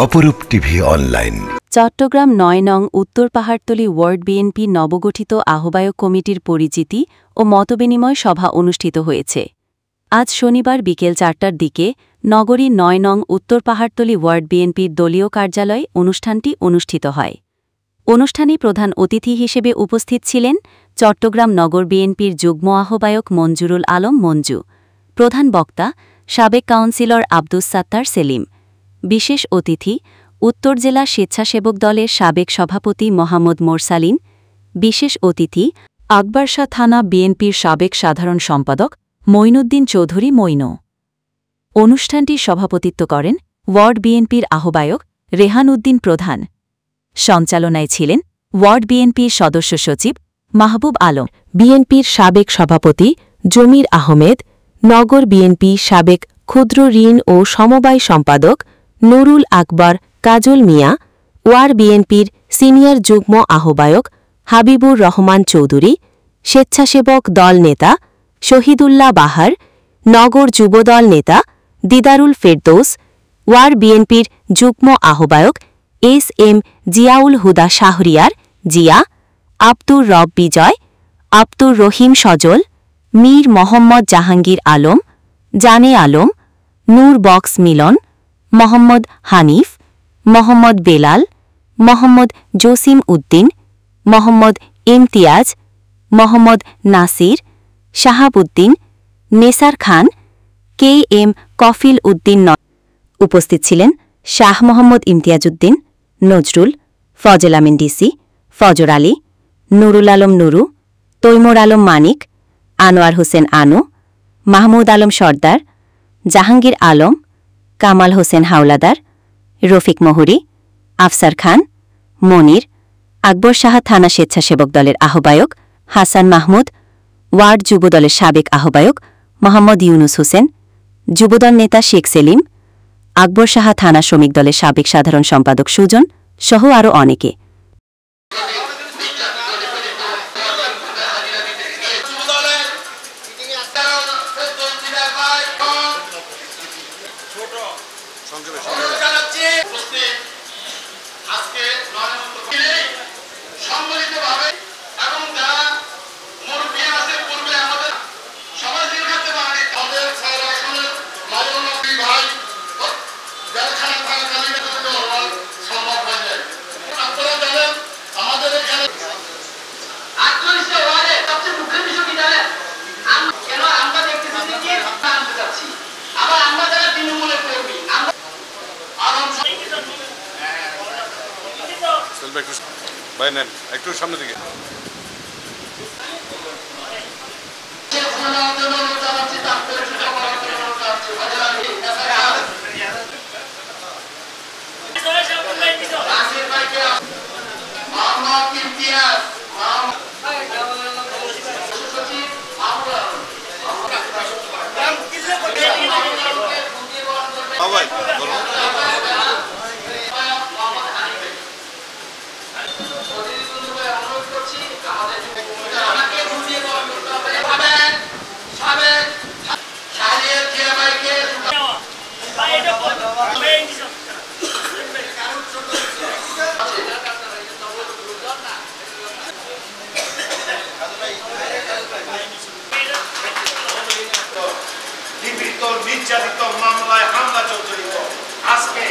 অপরূপ TV online. Chittagong ৯ নং উত্তর পাহাড়তলী ওয়ার্ড বিএনপি নবগঠিত আহ্বায়ক কমিটির পরিচিতি ও মতবিনিময় সভা অনুষ্ঠিত হয়েছে। আজ শনিবার বিকেল ৪টার দিকে নগরী ৯ নং উত্তর পাহাড়তলী ওয়ার্ড বিএনপির দলীয় কার্যালয়ে অনুষ্ঠানটি অনুষ্ঠিত হয়। অনুষ্ঠানে প্রধান অতিথি হিসেবে উপস্থিত ছিলেন চট্টগ্রাম নগর বিএনপির যুগ্ম আহ্বায়ক মঞ্জুরুল আলম মঞ্জু, প্রধান বক্তা সাবেক কাউন্সিলর আব্দুস সাত্তার সেলিম, বিশেষ অতিথি উত্তর জেলা স্বেচ্ছাসেবক দলের সাবেক সভাপতি মোহাম্মদ মোরসালিন, বিশেষ অতিথি আকবরশাহ থানা বিএনপির সাবেক সাধারণ সম্পাদক মঈনুদ্দিন চৌধুরী মঈন। অনুষ্ঠানটির সভাপতিত্ব করেন ওয়ার্ড বিএনপির আহ্বায়ক রেহান উদ্দিন প্রধান। সঞ্চালনায় ছিলেন ওয়ার্ড বিএনপির সদস্য সচিব মাহবুব আলম, বিএনপির সাবেক সভাপতি জমির আহমেদ, নগর বিএনপি সাবেক ক্ষুদ্র ঋণ ও সমবায় সম্পাদক নুরুল আকবর কাজল মিয়া, ওয়ার্ড বিএনপির সিনিয়র যুগ্ম আহ্বায়ক হাবিবুর রহমান চৌধুরী, স্বেচ্ছাসেবক দল নেতা শহীদুল্লাহ বাহার, নগর যুবদল নেতা দিদারুল ফেরদৌস, ওয়ার্ড বিএনপির যুগ্ম আহ্বায়ক এস.এম. জিয়াউল হুদা শাহরিয়ার জিয়া, আব্দুর রব বিজয়, আব্দুর রহিম সজল, মীর মোহাম্মদ জাহাঙ্গীর আলম, জানে আলম, নূর বক্স মিলন, মোহাম্মদ হানিফ, মোহাম্মদ বেলাল, মোহাম্মদ জসিম উদ্দিন, মোহাম্মদ ইমতিয়াজ, মোহাম্মদ নাসির, শাহাবুদ্দিন, নেসার খান, কে.এম. কফিল উদ্দিন। উপস্থিত ছিলেন শাহ মোহাম্মদ ইমতিয়াজউদ্দিন, নজরুল, ফজল আমিন ডিসি, ফজর আলী, নুরুল আলম নুরু, তৈমুর আলম মানিক, আনোয়ার হোসেন আনু, মাহমুদ আলম সর্দার, জাহাঙ্গীর আলম, কামাল হোসেন হাওলাদার, রফিক মোহরি, আফসার খান, মনির, আকবর শাহ থানা স্বেচ্ছাসেবক দলের আহ্বায়ক হাসান মাহমুদ, ওয়ার্ড যুবদলের সাবেক আহ্বায়ক মোহাম্মদ ইউনুস হোসেন, যুবদল নেতা শেখ সেলিম, আকবর শাহ থানা শ্রমিক দলের সাবেক সাধারণ সম্পাদক সুজন সহ আরও অনেকে। একটু সামনে দিকে নির্যাতিত মামলায় হামলা জড়িত। আজকে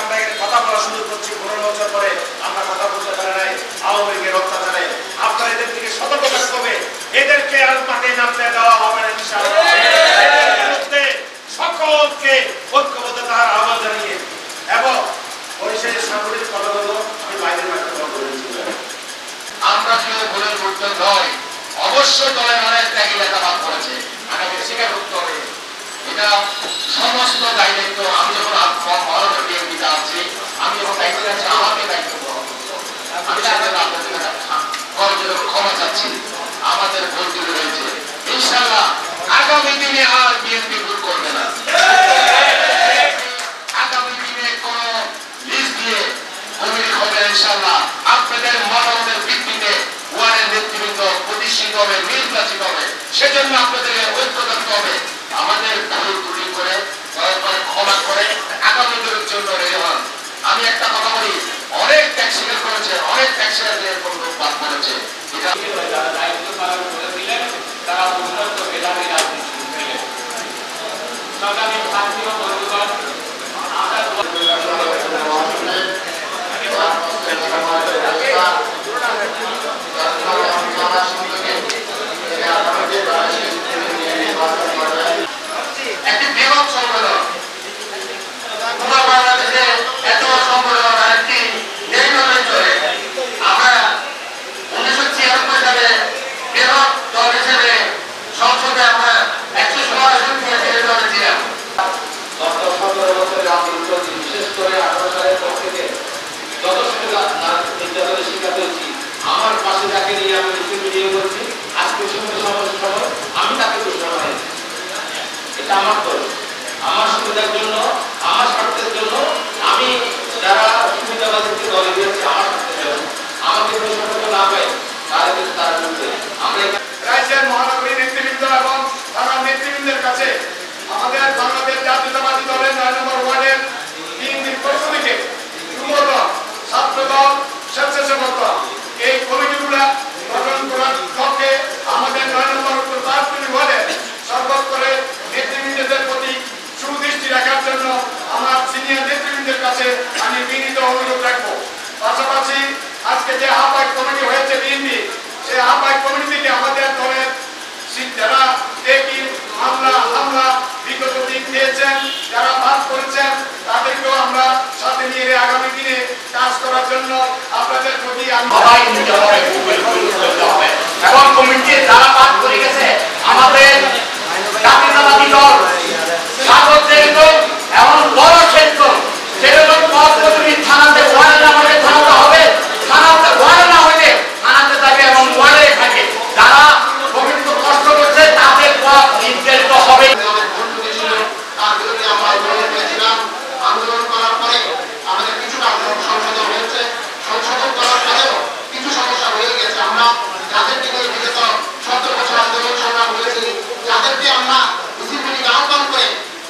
আমরা এখানে কথা বলা শুরু করছি, 15 বছর পরে আমরা কথা বলতে পারি নাই আওয়ামী লীগের অত্যাচারে। আপনারা এদের থেকে সতর্ক থাকতে হবে, এদেরকে আর মাঠে নামতে দেওয়া হবে না ইনশাআল্লাহ। সকলকে ঐক্যবদ্ধতার আহ্বান জানিয়ে এবং পরিশেষে সাংগঠনিক কথাগুলো আমি বাইরের মাঠে বলেছিলাম, আমরা কেউ ভুলের মধ্যে নয়, অবশ্যই দলের অনেক ত্যাগী নেতা বাদ করেছে, আমাকে স্বীকার করতে হবে। এটা সমস্ত দায়িত্ব আমি যখন ভারতের বিএনপিতে আছি, আমি যখন দায়িত্ব আছি, আমাকে দায়িত্ব গ্রহণ করতে হবে। আমি আপনাদের ক্ষমা চাচ্ছি, আমাদের ভুল ত্রুটি রয়েছে। ইনশাআল্লাহ আগামী দিনে আর বিএনপি ভুল করবে না। আগামী দিনে কোন লিস্ট দিয়ে কমিটি হবে ইনশাআল্লাহ। আপনাদের মতামতের ভিত্তিতে ওয়ার্ডের নেতৃবৃন্দ প্রতিষ্ঠিত হবে, নির্বাচিত হবে। সেজন্য আপনাদেরকে ঐক্য থাকতে হবে। আমাদের ভুল ত্রুটি করে ক্ষমা করে আগামী দিনের জন্য রেডি হন। আমি একটা কথা বলি, অনেক ত্যাগ স্বীকার করেছে, অনেক ত্যাগ স্বীকার কোনো লোক বাদ পড়েছে। এটা যারা দায়িত্ব পালন করেছিলেন তারা উন্নত মেধাবী রাজনীতি ছিলেন। সংগ্রামী সাথী ও বন্ধুগণ, একটি বৃহৎ সম্মেলন, পুরো বাংলাদেশে এত সম্মেলন আরেকটি এইভাবে চলে। আমরা 1996 সালে বৃহৎ দল হিসেবে সংসদে আমরা 116 আসন নিয়ে বিরোধী দলে ছিলাম। গত 17 বছরের আন্দোলন চলছে, বিশেষ করে 18 সালের পর থেকে যত নির্যাতনের শিকার হয়েছি, আমার পাশে যাকে নিয়ে আমি ভিডিও করছি, আজকে সময় আমি তাকে দোষ বানাইছি। এটা আমার দল, আমার সুবিধার জন্য, আমার স্বার্থের জন্য আমি যারা সুবিধাবাদীকে দলে দিয়েছি আমার স্বার্থের জন্য, আমাকে দোষারোপ না পায় তারা কিন্তু তারা করবে। আমরা রাজ্যের মহানগরী নেতৃবৃন্দ এবং থানার নেতৃবৃন্দের কাছে আমাদের বাংলাদেশ জাতীয়তাবাদী দলের 9 নম্বর ওয়ার্ডের বিএনপির পক্ষ থেকে যুবদল, ছাত্রদল, স্বেচ্ছাসেবক দল এই কমিটিগুলা গঠন করার লক্ষ্যে আমাদের 9 নম্বর উত্তর পাহাড়তলী ওয়ার্ডের সর্বস্তরের নেতৃবৃন্দদের প্রতি সুদৃষ্টি রাখার জন্য আমার সিনিয়র নেতৃবৃন্দের কাছে আমি বিনীত অনুরোধ রাখবো। পাশাপাশি আজকে যে আহ্বায়ক কমিটি হয়েছে বিএনপি, সেই আহ্বায়ক কমিটি থেকে আমাদের দলের যারা একই হামলা বিগত দিন দিয়েছেন, যারা বাদ করেছেন, তাদেরকেও আমরা সাথে নিয়ে আগামী দিনে কাজ করার জন্য আপনাদের প্রতি এবং কমিটি যারা বাদ করে গেছে আমাদের জাতীয়তাবাদী দল এমন বড় ক্ষেত্র যেরকম পথ যদি থানাতে ওয়ার্ডে না হলে থানাতে হবে, থানাতে ওয়ার্ডে না হলে থানাতে থাকে এবং ওয়ার্ডে থাকে। যারা প্রকৃত কষ্ট করছে তাদের পথ নির্ধারিত হবে। আন্দোলন করার পরে আমাদের কিছু সংশোধন হয়েছে, সংশোধন করার পরেও কিছু সমস্যা হয়ে গেছে। আমরা যাদেরকে নিয়ে বিগত 17 বছর আন্দোলন সংগ্রাম হয়েছি, যাদেরকে আমরা মিছিল মিটিং আহ্বান করে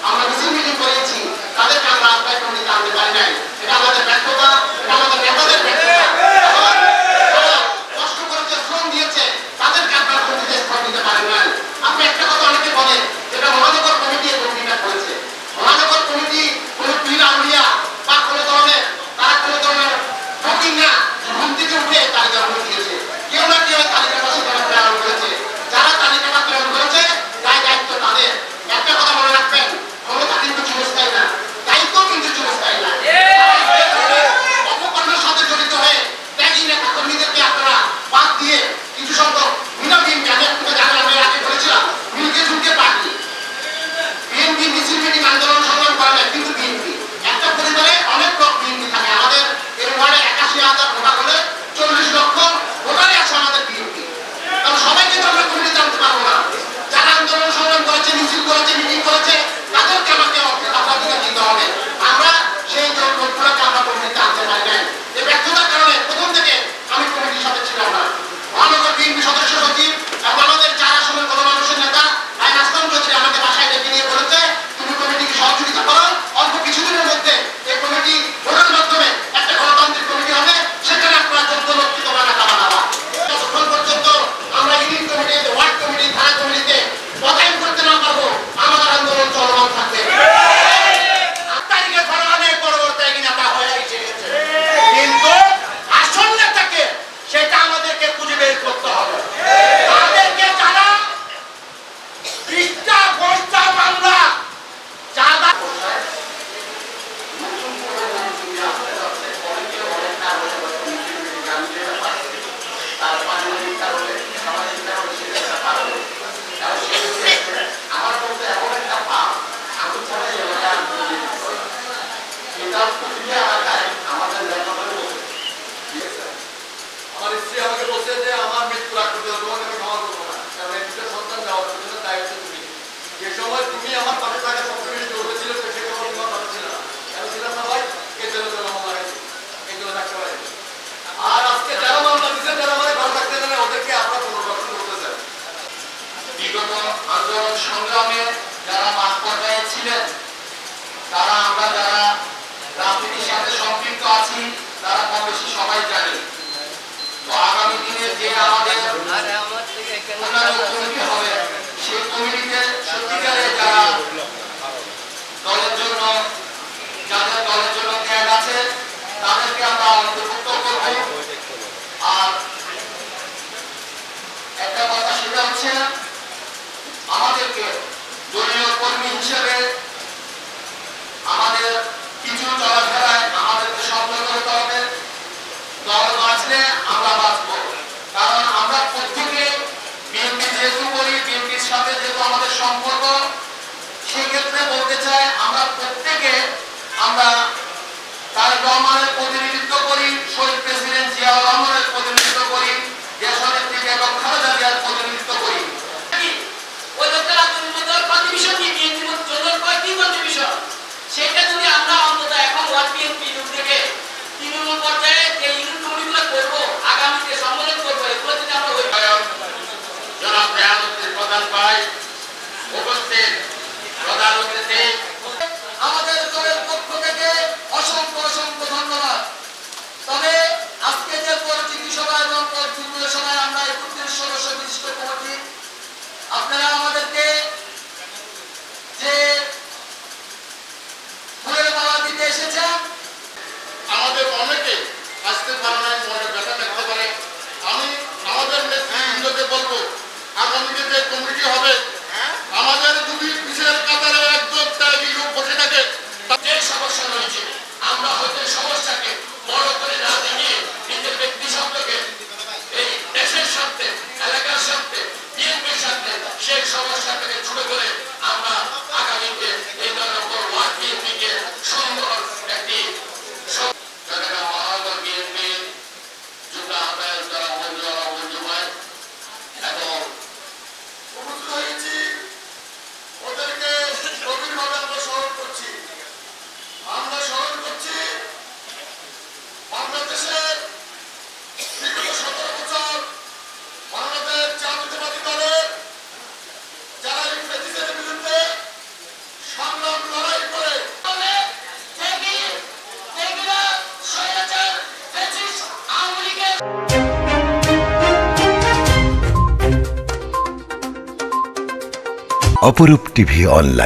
আমরা মিছিল মিটিং করেছি, তাদেরকে আমরা আহ্বান করে আনতে পারি নাই। এটা আমাদের ব্যর্থতা, এটা আমাদের নেতাদের ব্যর্থতা। কষ্ট করেছে, শ্রম দিয়েছে, তাদেরকে আপনারা কমিটিতে স্থান দিতে পারেন নাই। আপনি একটা কথা অনেকে বলেন, যেটা মহানগর কমিটি এই কমিটিটা করেছে। মহানগর কমিটি কোন পীর আউলিয়া বা কোন ধরনের তারা কোন ধরনের ফকির না, ঘুম থেকে উঠে তালিকা করে দিয়েছে। কেউ না কেউ তালিকা পাশে প্রেরণ করেছে। যারা তালিকাটা প্রেরণ করেছে তাই দায়িত্ব তাদের। একটা কথা মনে রাখবেন, ক্ষমতা কিন্তু চিরস্থায়ী না, দায়িত্ব কিন্তু চিরস্থায়ী না। অপকর্মের সাথে জড়িত হয়ে ত্যাগী নেতা কর্মীদেরকে আপনারা বাদ দিয়ে কিছু সংখ্যক মিনা বিএনপি, আমি আপনাকে জানেন আমি আগে বলেছিলাম মিলকে ঝুঁকে পার্টি বিএনপি মিছিল মিটিং আন্দোলন সংগ্রাম করে না, কিন্তু বিএনপি একটা পরিবারে অনেক লোক বিএনপি থাকে। আমাদের এর ওয়ার্ডে 81,000 ভোটার হলে 40 লক্ষ ভোটারই আছে আমাদের বিএনপি। কারণ সবাইকে তো আমরা কমিটি জানতে পারবো না। যারা আন্দোলন সংগ্রাম করেছে, মিছিল করেছে, মিটিং করেছে, তাদেরকে আমাকে অগ্রাধিকার দিতে হবে। আমরা সেই লোকগুলোকে আমরা কমিটিতে আনতে পারি নাই। এই ব্যর্থতার কারণে প্রথম থেকে আমি কমিটির সাথে ছিলাম না। মহানগর বিএনপি সদস্য সচিব এবং আমাদের 4 আসনের গণমানুষের নেতা আইন আসলাম চৌধুরী আমাকে বাসায় ডেকে নিয়ে বলেছে, তুমি কমিটিকে সহযোগিতা করো, অল্প কিছুদিনের মধ্যে এই কমিটি ভোটের মাধ্যমে একটা গণতান্ত্রিক কমিটি হবে, সেখানে আপনারা যোগ্য লোককে বানাতে বানাবা। যতক্ষণ পর্যন্ত আমরা ইউনিট কমিটি, ওয়ার্ড কমিটি, থানা কমিটিতে পদায়ন করতে না পারবো, আমাদের আন্দোলন চলমান থাকবে। তারিখের পরে অনেক বড় বড় ত্যাগী নেতা হয়ে এসে গেছে, কিন্তু আসল নেতাকে সেটা আমাদেরকে খুঁজে বের করতে হবে। তাদেরকে যারা পৃষ্ঠা বস্তা বাংলা যারা আমার বলতে এমন একটা ভাব আমি ছাড়া এলাকা এটা পৃথিবী এলাকায় আমাদের লেখাপড়া আমার স্ত্রী আমাকে বলছে যে আমার মৃত্যু রাখ করতে তোমাকে আমি ক্ষমা করবো না, কারণ এই দুটো সন্তান দেওয়ার জন্য দায়িত্ব তুমি। যে সময় তুমি আমার পাশে থাকা সবচেয়ে বেশি জড়িত ছিল, সে সময় তোমার পাশে ছিল না। কেন ছিলাম না ভাই? এই জন্য মামলা হয়েছে, এই জন্য থাকতে পারে। আর আজকে যারা মামলা দিচ্ছেন, যারা আমাদের ঘর থাকতে জানে, ওদেরকে আপনার পুনর্বাসন করতে চান। বিগত আন্দোলন সংগ্রামে যারা মাঠ পর্যায়ে ছিলেন, তারা আমরা যারা রাজনীতির সাথে সম্পৃক্ত আছি তারা কম বেশি সবাই জানে। তো আগামী দিনে যে আমাদের কমিটি হবে সেই কমিটিতে সত্যিকারে যারা দলের জন্য যাদের দলের জন্য ত্যাগ আছে তাদেরকে আমরা অন্তর্ভুক্ত করব। আর একটা কথা সেটা হচ্ছে আমাদেরকে দলীয় কর্মী হিসেবে আমাদের কিছু চলাফেরায় আমাদেরকে সফল করতে হবে। দল বাঁচলে আমরা বাঁচবো, কারণ আমরা প্রত্যেকে বিএনপি যেহেতু করি, বিএনপির সাথে যেহেতু আমাদের সম্পর্ক, সেক্ষেত্রে বলতে চাই আমরা প্রত্যেকে আমরা তারেক রহমানের প্রতিনিধিত্ব করি, শহীদ প্রেসিডেন্ট জিয়াউর রহমানের প্রতিনিধিত্ব করি, দেশনেত্রী বেগম খালেদা জিয়ার প্রতিনিধিত্ব করি। ওই লোকের আত্মনির্ভর কন্ট্রিবিউশন কি বিএনপির জন্য কি কন্ট্রিবিউশন, সেটা যদি আমরা অন্তত এখন ওয়ার্ড বিএনপি থেকে তৃণমূল পর্যায়ে যে ইউনিট কমিটিগুলো করবো, আগামীতে সম্মেলন করবো, এগুলো যদি আমরা ওই জনাব রেহানুদ্দিন প্রধান ভাই উপস্থিত প্রধান অতিথি, আমাদের দলের পক্ষ থেকে অসংখ্য অসংখ্য ধন্যবাদ। তবে আজকে যে পরিচিতি সভা এবং পরিচিতি সভায় আমরা ৩১ সদস্য বিশিষ্ট কমিটি, আপনারা আমাদেরকে যে ফুলের মালা দিতে এসেছেন, আমাদের অনেকে আসতে পারে না, মনে ব্যথা থাকতে পারে। আমি আমাদের নেতৃবৃন্দকে বলবো আগামীতে যে কমিটি হবে আমাদের দুই পিছের কাতারে একজন ত্যাগী লোক বসে থাকে। যে সমস্যা রয়েছে আমরা হয়তো সমস্যাকে বড় করে না দেখে নিজের ব্যক্তি স্বার্থকে এই দেশের স্বার্থে, এলাকার স্বার্থে, বিএনপির স্বার্থে সেই সমস্যাটাকে ছোট করে আমরা আগামীতে এই ধরনের ওয়ার্ড বিএনপিকে সুন্দর একটি মহানগর বিএনপির যুগ্ম আহ্বায়ক যারা মঞ্জু হয় এবং উপস্থিত হয়েছি, ওদেরকে গভীরভাবে আমরা স্মরণ করছি। আমরা স্মরণ করছি বাংলাদেশের বিগত 17 বছর বাংলাদেশ জাতীয়তাবাদী দলের যারা এই ফ্যাসিস্টের বিরুদ্ধে সংগ্রাম লড়াই করে অপরূপ টিভি অনলাইন।